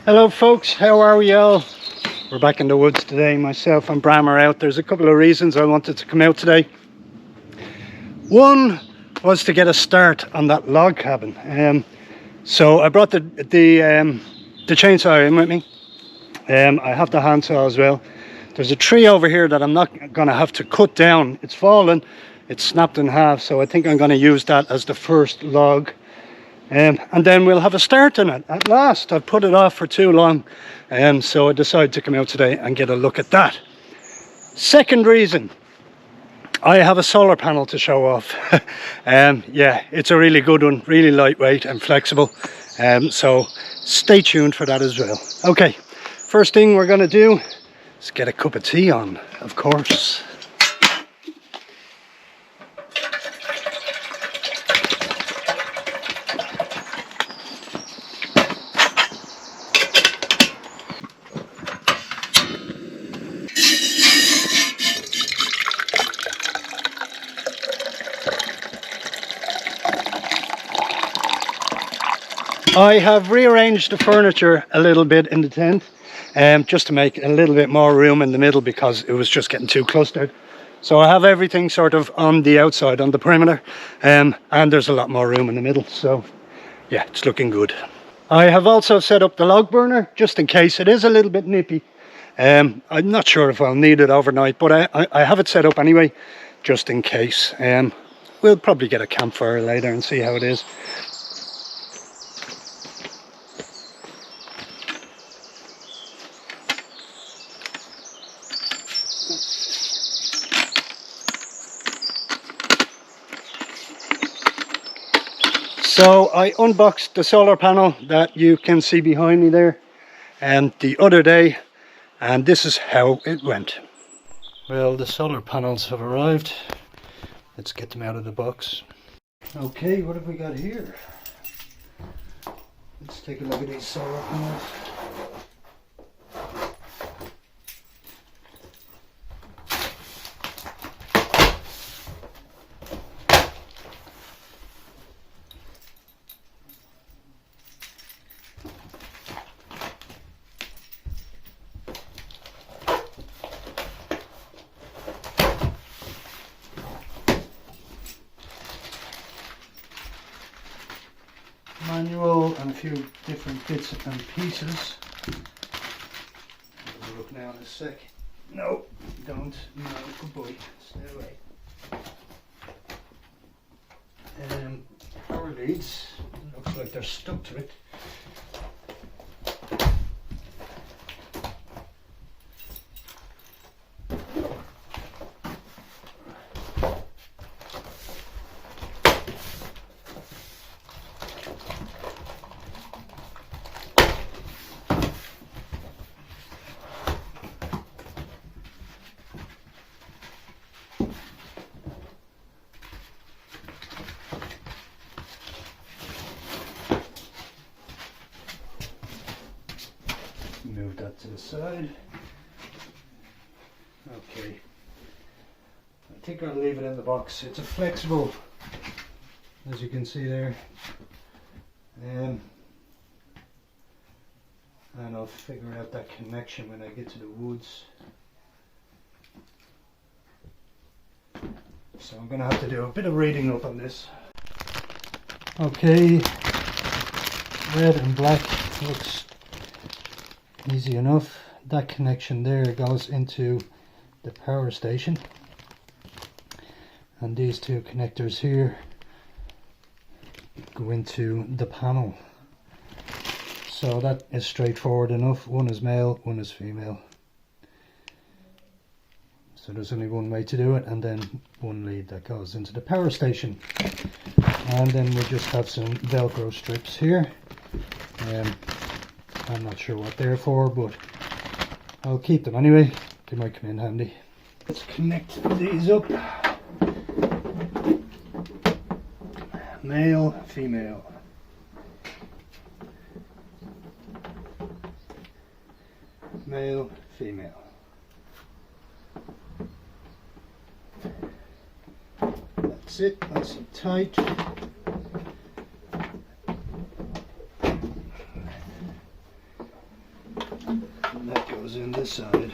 Hello folks, how are we all? We're back in the woods today. Myself and Bram are out. There's a couple of reasons I wanted to come out today. One was to get a start on that log cabin. So I brought the chainsaw in with me. I have the handsaw as well. There's a tree over here that I'm not going to have to cut down. It's fallen, it's snapped in half, so I think I'm going to use that as the first log. And then we'll have a start on it at last. I've put it off for too long, so I decided to come out today and get a look at that. Second reason, I have a solar panel to show off. Yeah, it's a really good one, really lightweight and flexible, so stay tuned for that as well. Okay, first thing we're going to do is get a cup of tea on, of course. I have rearranged the furniture a little bit in the tent, just to make a little bit more room in the middle because it was just getting too clustered. So I have everything sort of on the outside, on the perimeter, and there's a lot more room in the middle. So yeah, it's looking good. I have also set up the log burner just in case. It is a little bit nippy. I'm not sure if I'll need it overnight, but I have it set up anyway, just in case. We'll probably get a campfire later and see how it is. So I unboxed the solar panel that you can see behind me there the other day, and this is how it went. Well, the solar panels have arrived. Let's get them out of the box. Okay, what have we got here? Let's take a look at these solar panels. Manual and a few different bits and pieces. Have a look now in a sec. No, don't. No, good boy. Stay away. Power leads. Looks like they're stuck to it. Move that to the side. Okay, I think I'll leave it in the box. It's a flexible, as you can see there, and I'll figure out that connection when I get to the woods. So I'm going to have to do a bit of reading up on this. Okay, red and black looks easy enough. That connection there goes into the power station, and these two connectors here go into the panel. So that is straightforward enough. One is male, one is female. So there's only one way to do it, and then one lead that goes into the power station. And then we just have some Velcro strips here. I'm not sure what they're for, but I'll keep them anyway. They might come in handy. Let's connect these up. Male, female. Male, female. That's it, nice and tight. goes in this side.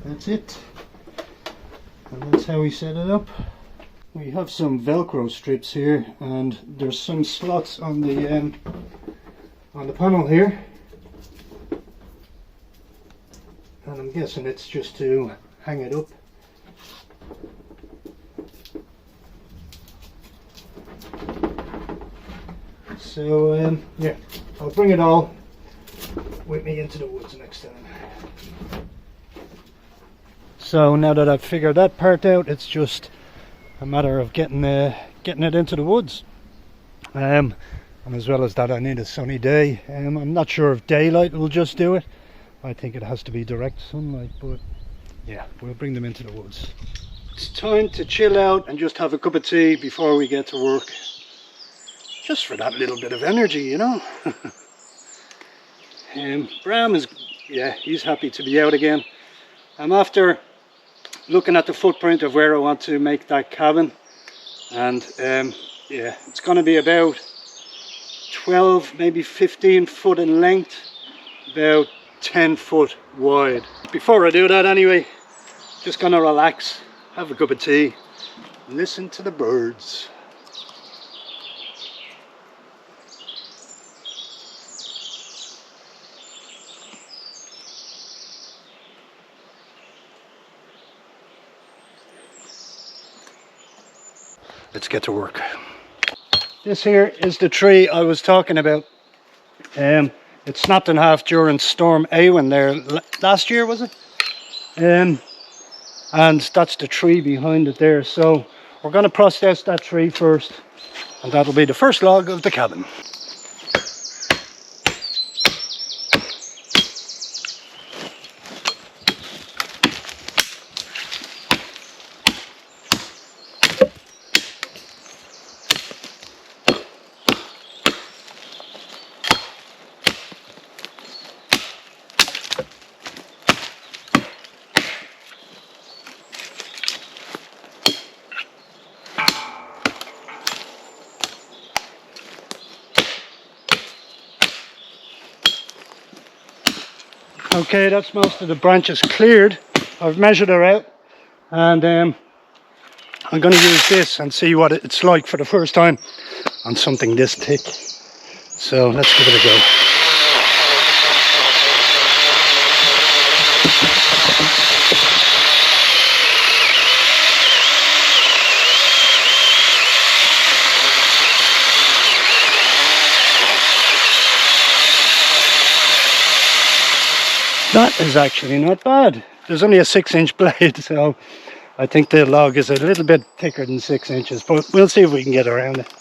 That's it. And that's how we set it up. We have some Velcro strips here, and there's some slots on the panel here. And I'm guessing it's just to hang it up. So yeah, I'll bring it all with me into the woods next time. So now that I've figured that part out, it's just a matter of getting it into the woods. And as well as that, I need a sunny day. I'm not sure if daylight will just do it. I think it has to be direct sunlight, but yeah, we'll bring them into the woods. It's time to chill out and just have a cup of tea before we get to work. Just for that little bit of energy, you know. Bram is, yeah, he's happy to be out again. I'm after looking at the footprint of where I want to make that cabin, and yeah, it's going to be about 12, maybe 15 foot in length, about 10 foot wide. Before I do that anyway, just going to relax, have a cup of tea, listen to the birds. Let's get to work. This here is the tree I was talking about. It snapped in half during Storm Awen there last year, was it? And that's the tree behind it there. So we're going to process that tree first, and that'll be the first log of the cabin. Okay, that's most of the branches cleared. I've measured her out, and I'm going to use this and see what it's like for the first time on something this thick. So let's give it a go. That is actually not bad. There's only a 6-inch blade, so I think the log is a little bit thicker than 6 inches, but we'll see if we can get around it.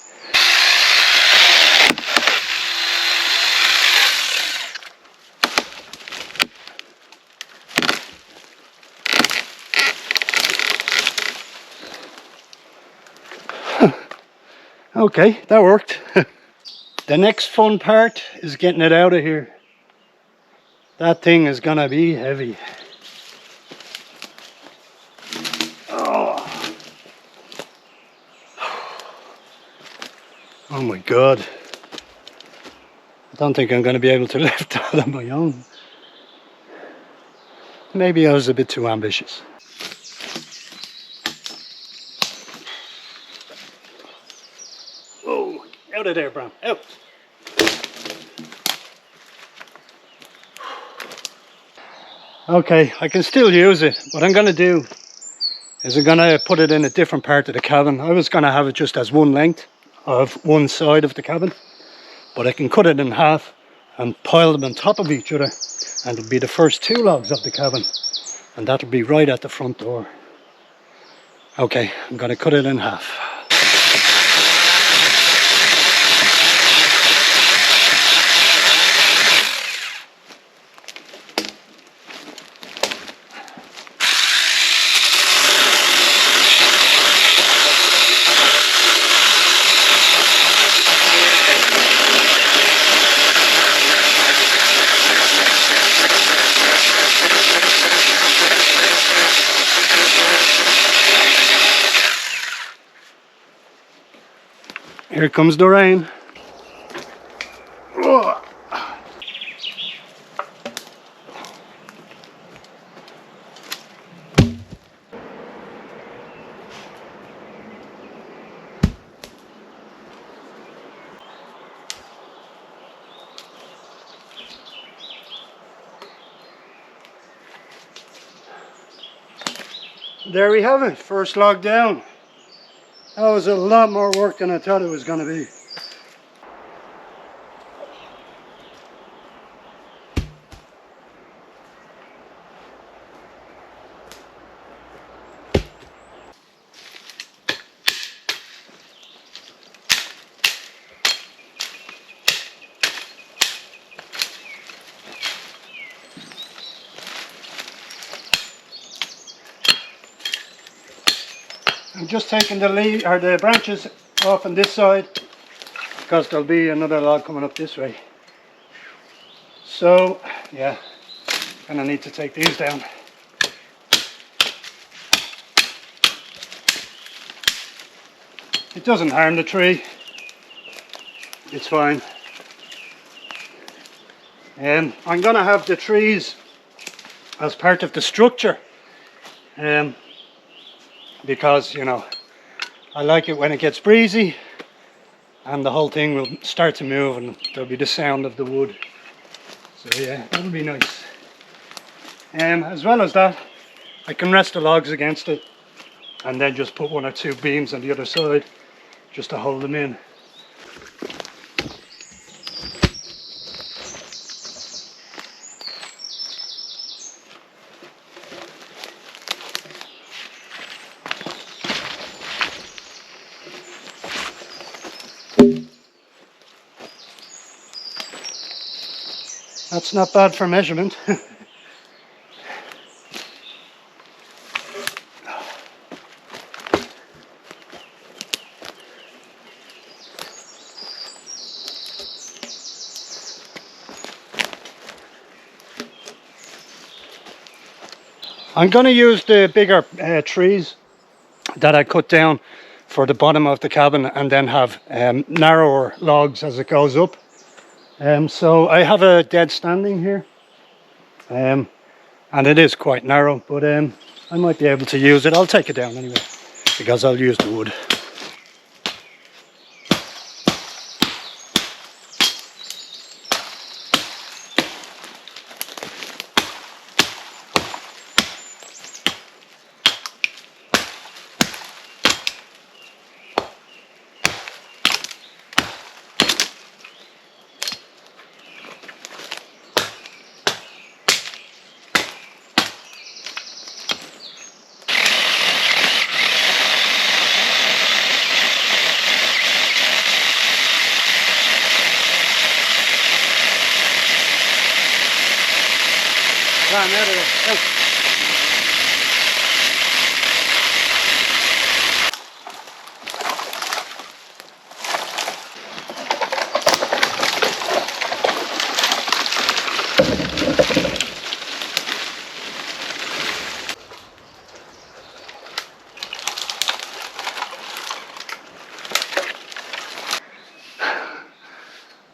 Okay, that worked. The next fun part is getting it out of here. That thing is gonna be heavy. Oh, oh my God. I don't think I'm gonna be able to lift that on my own. Maybe I was a bit too ambitious. Whoa, out of there, Bram, out. Okay, I can still use it. What I'm going to do is I'm going to put it in a different part of the cabin. I was going to have it just as one length of one side of the cabin, but I can cut it in half and pile them on top of each other, and it'll be the first 2 logs of the cabin, and that'll be right at the front door. Okay, I'm going to cut it in half. Here comes the rain. there we have it, first log down. That was a lot more work than I thought it was going to be. I'm just taking the branches off on this side because there'll be another log coming up this way. So yeah, gonna need to take these down. It doesn't harm the tree. It's fine. I'm gonna have the trees as part of the structure. Because, you know, I like it when it gets breezy and the whole thing will start to move and there'll be the sound of the wood. So yeah, that'll be nice. As well as that, I can rest the logs against it and then just put 1 or 2 beams on the other side just to hold them in. That's not bad for measurement. I'm going to use the bigger trees that I cut down for the bottom of the cabin and then have narrower logs as it goes up. So I have a dead standing here, and it is quite narrow, but I might be able to use it. I'll take it down anyway because I'll use the wood.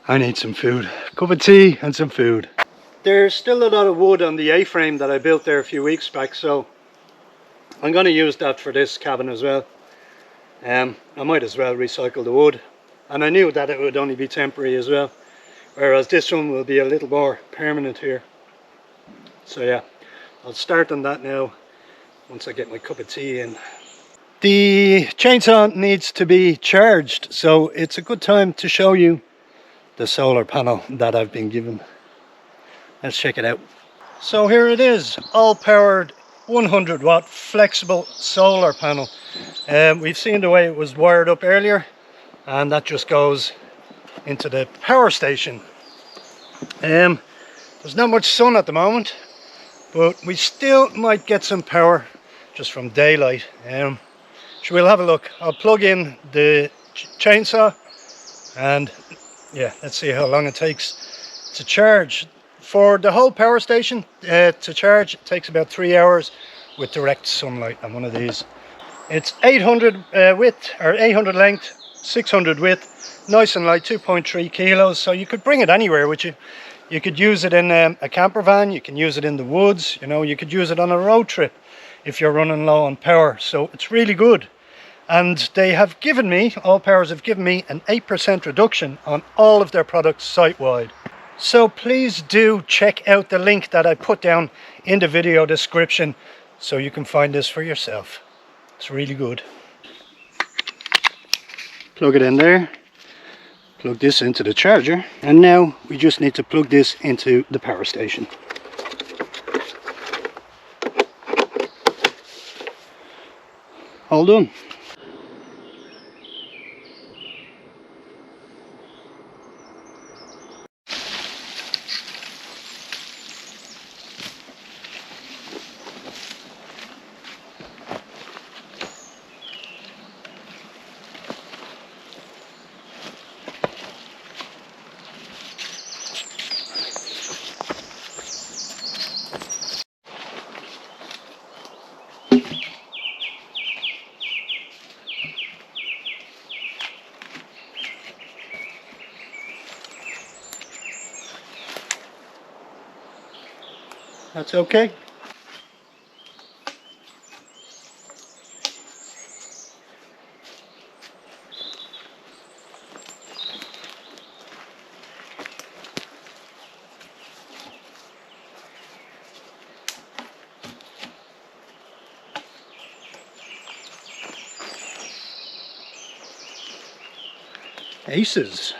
I need some food, cup of tea and some food. There's still a lot of wood on the A-frame that I built there a few weeks back, so I'm going to use that for this cabin as well. I might as well recycle the wood, and I knew that it would only be temporary as well, whereas this one will be a little more permanent here. So yeah, I'll start on that now once I get my cup of tea in. The chainsaw needs to be charged, so it's a good time to show you the solar panel that I've been given. Let's check it out. So here it is, all powered 100 watt flexible solar panel. We've seen the way it was wired up earlier, and that just goes into the power station. There's not much sun at the moment, but we still might get some power just from daylight. So we'll have a look. I'll plug in the chainsaw and yeah, let's see how long it takes to charge. For the whole power station to charge, it takes about 3 hours with direct sunlight on one of these. It's 800 width, or 800 length, 600 width, nice and light, 2.3 kilos, so you could bring it anywhere with you. You could use it in a camper van, you can use it in the woods, you know, you could use it on a road trip if you're running low on power, so it's really good. And they have given me, ALLPOWERS have given me an 8% reduction on all of their products site-wide. So please do check out the link that I put down in the video description so you can find this for yourself. It's really good. Plug it in there, plug this into the charger, and now we just need to plug this into the power station. All done. That's okay. Aces.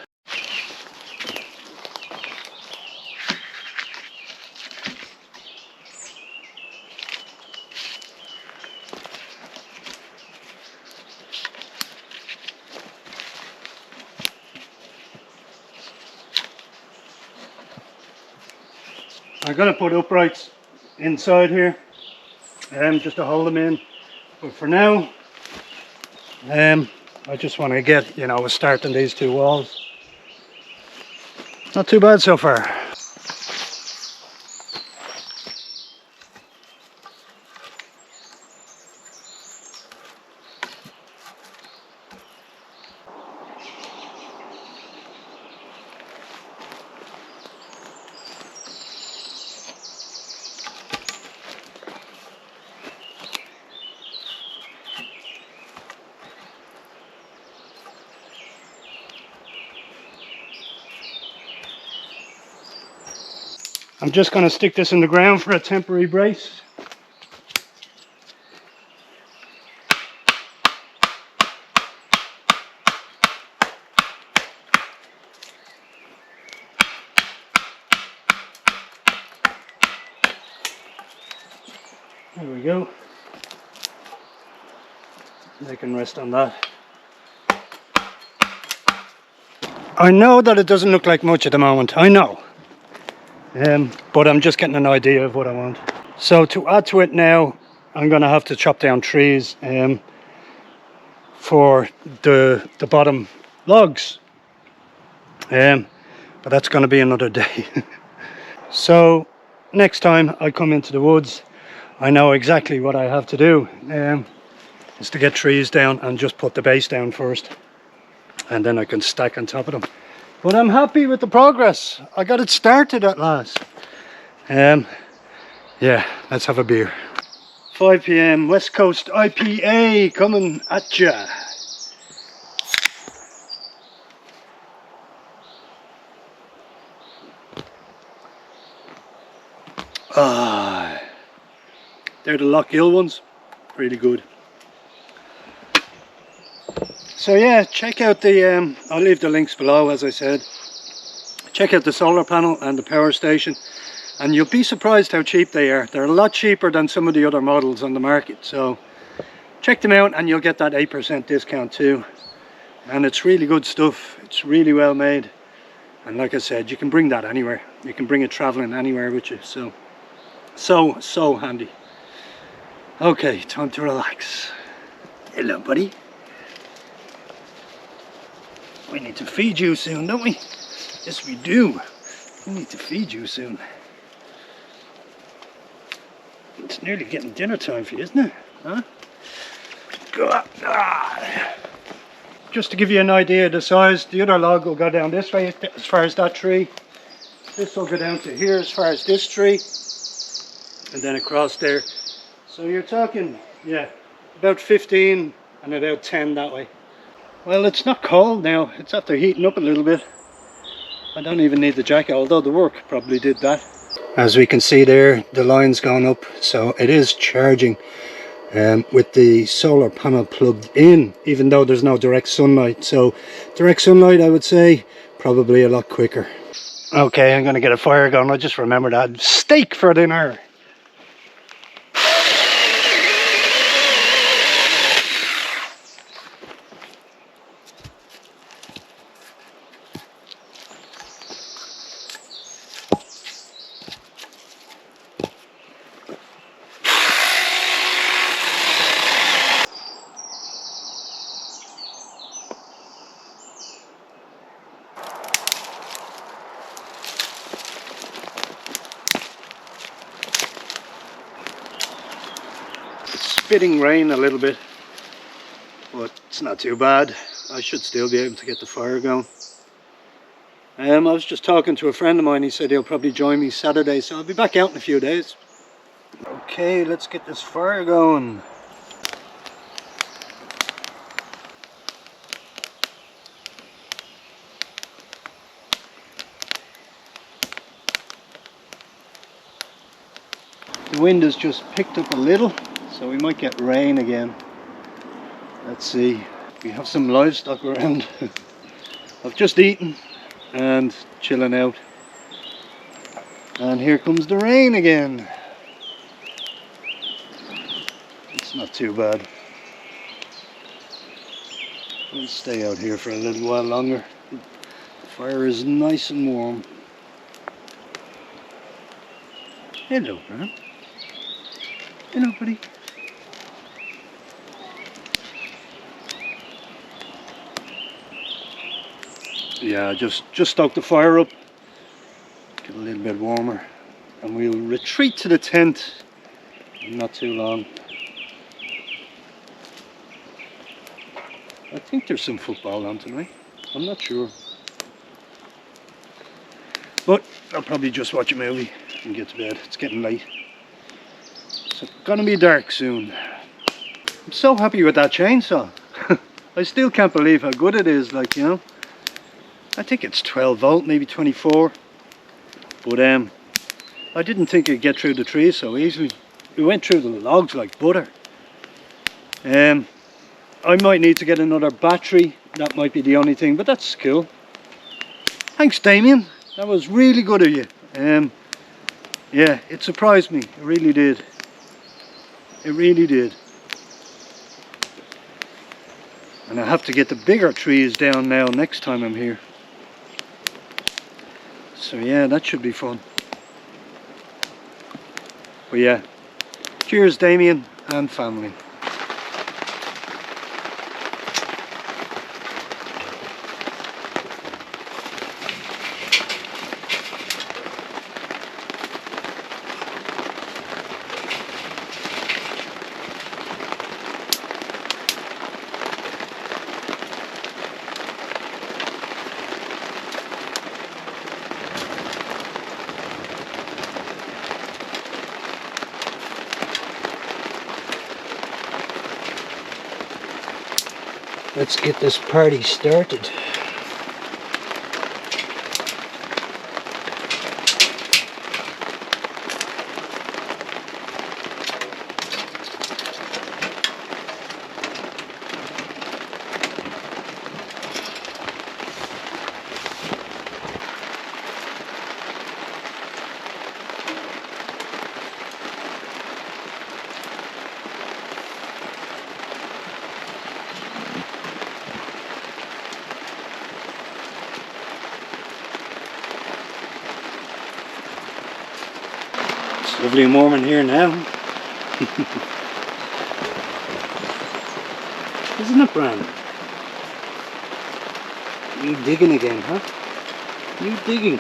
I'm going to put uprights inside here just to hold them in, but for now I just want to get, you know, a start on these two walls. Not too bad so far. I'm just going to stick this in the ground for a temporary brace. There we go. They can rest on that. I know that it doesn't look like much at the moment, I know. But I'm just getting an idea of what I want. So to add to it now, I'm going to have to chop down trees for the bottom logs. But that's going to be another day. So next time I come into the woods, I know exactly what I have to do. Is to get trees down and just put the base down first. And then I can stack on top of them. But I'm happy with the progress. I got it started at last. Yeah, let's have a beer. 5 PM, West Coast IPA coming at ya. They're the Loch Hill ones. Really good. So yeah, check out the, I'll leave the links below as I said. Check out the solar panel and the power station and you'll be surprised how cheap they are. They're a lot cheaper than some of the other models on the market. So check them out and you'll get that 8% discount too. And it's really good stuff. It's really well made. And like I said, you can bring that anywhere. You can bring it traveling anywhere with you. So handy. Okay, time to relax. Hello, buddy. We need to feed you soon, don't we? Yes, we do. We need to feed you soon. It's nearly getting dinner time for you, isn't it? Huh? Go up. Just to give you an idea of the size, the other log will go down this way as far as that tree. This will go down to here as far as this tree. And then across there. So you're talking, yeah, about 15 and about 10 that way. Well, it's not cold now. It's after heating up a little bit. I don't even need the jacket, although the work probably did that. As we can see there, the line's gone up, so it is charging with the solar panel plugged in, even though there's no direct sunlight. So direct sunlight, I would say, probably a lot quicker. Okay, I'm going to get a fire going. I just remembered I had steak for dinner. Spitting rain a little bit, but it's not too bad. I should still be able to get the fire going. I was just talking to a friend of mine. He said he'll probably join me Saturday, so I'll be back out in a few days. Okay, let's get this fire going. The wind has just picked up a little, so we might get rain again. Let's see. We have some livestock around. I've just eaten and chilling out. And here comes the rain again. It's not too bad. We'll stay out here for a little while longer. The fire is nice and warm. Hello, Graham. Hello, buddy. Yeah, just stoke the fire up, get a little bit warmer, and we'll retreat to the tent in not too long. I think there's some football on tonight. I'm not sure. But I'll probably just watch a movie and get to bed. It's getting late. So it's gonna be dark soon. I'm so happy with that chainsaw. I still can't believe how good it is, like, you know. I think it's 12 volt, maybe 24. But I didn't think it'd get through the trees so easily. It went through the logs like butter. I might need to get another battery. That might be the only thing, but that's cool. Thanks, Damien. That was really good of you. Yeah, it surprised me. It really did. It really did. And I have to get the bigger trees down now next time I'm here. So yeah, that should be fun. But yeah, cheers, Damien and family. Let's get this party started. Lovely and warm in here now. Isn't it, Bran? You digging again, huh? You digging?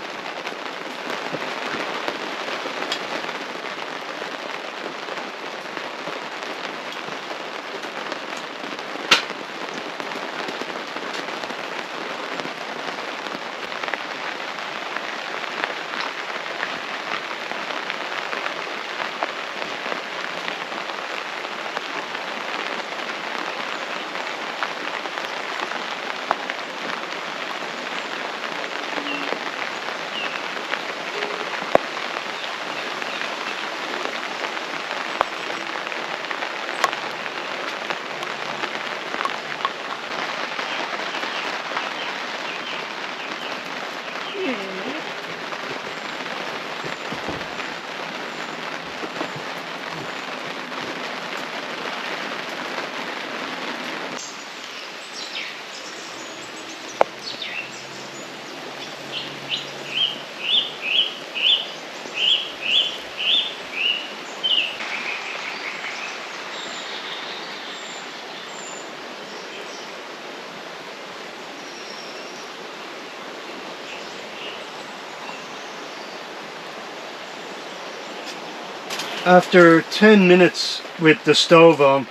After 10 minutes with the stove on,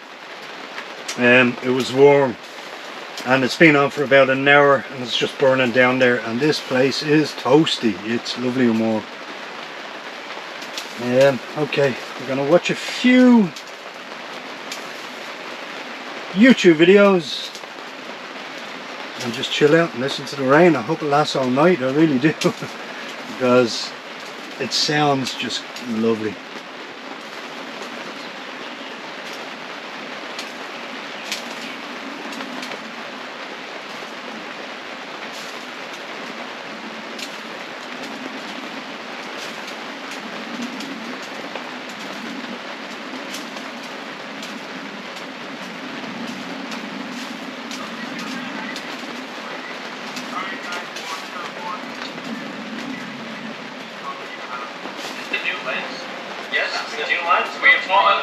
it was warm, and it's been on for about an hour and it's just burning down there, and this place is toasty. It's lovely and warm. Okay, we're gonna watch a few YouTube videos and just chill out and listen to the rain. I hope it lasts all night, I really do, because it sounds just lovely.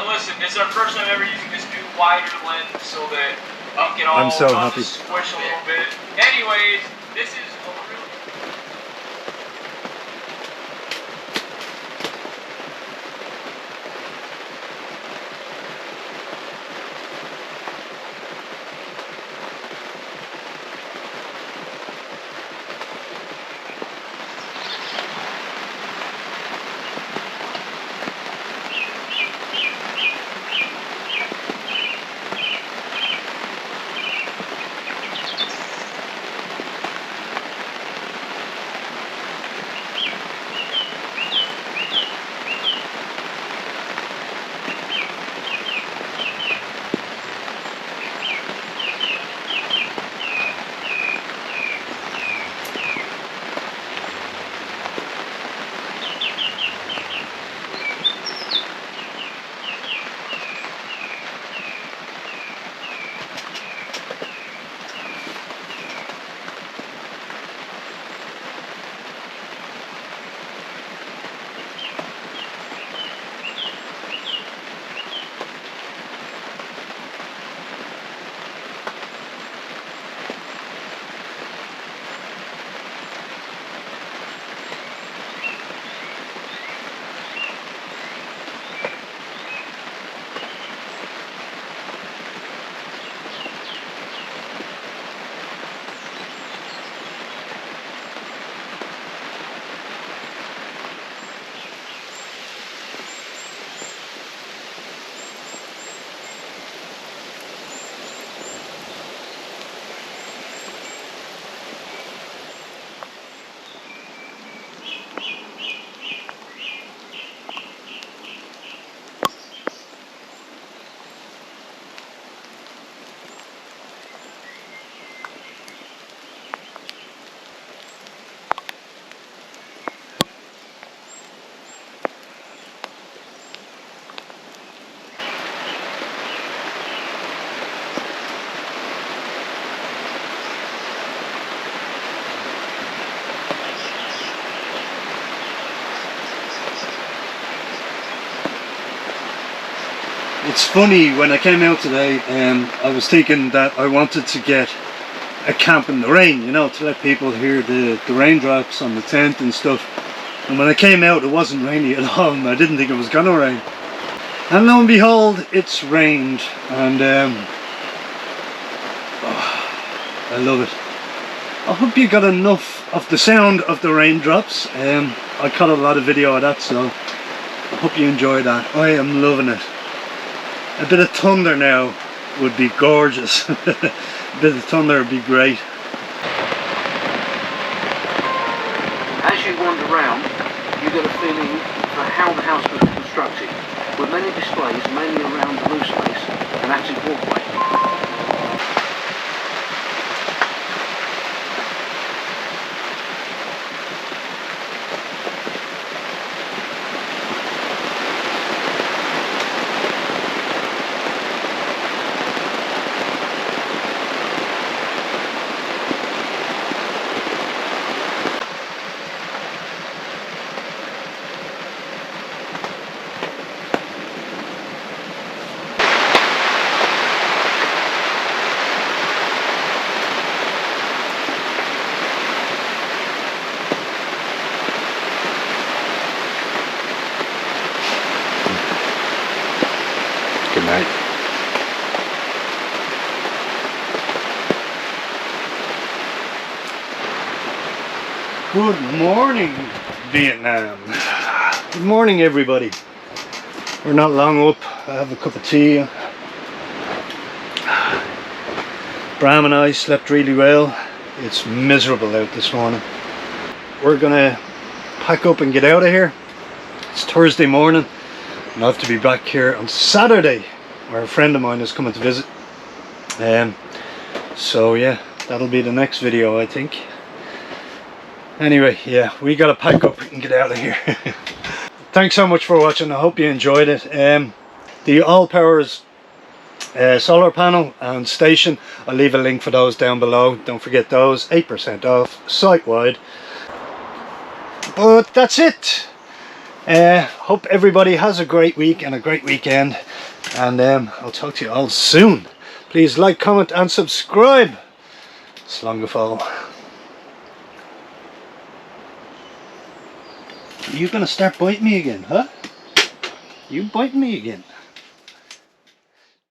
Listen, this is our first time ever using this new wider lens so that we can all so happy. squish a little bit. Anyways, this is a really... It's funny, when I came out today, I was thinking that I wanted to get a camp in the rain, you know, to let people hear the raindrops on the tent and stuff. And when I came out, it wasn't rainy at all, and I didn't think it was gonna rain. And lo and behold, it's rained, and I love it. I hope you got enough of the sound of the raindrops. I caught a lot of video of that, so I hope you enjoy that. I am loving it. A bit of thunder now would be gorgeous. A bit of thunder would be great. As you wander around, you get a feeling for how the house was constructed, with many displays mainly around the roof space and attic walkway. Good morning, Vietnam. Good morning, everybody. We're not long up. I have a cup of tea. Bram and I slept really well. It's miserable out this morning. We're gonna pack up and get out of here. It's Thursday morning and I have to be back here on Saturday where a friend of mine is coming to visit. So yeah, that'll be the next video, I think. Anyway, yeah, we gotta pack up and get out of here. Thanks so much for watching. I hope you enjoyed it. The ALLPOWERS solar panel and station, I'll leave a link for those down below. Don't forget those, 8% off site-wide. But that's it. Hope everybody has a great week and a great weekend, and I'll talk to you all soon. Please like, comment and subscribe. Slongafall. You gonna start biting me again, huh? You biting me again?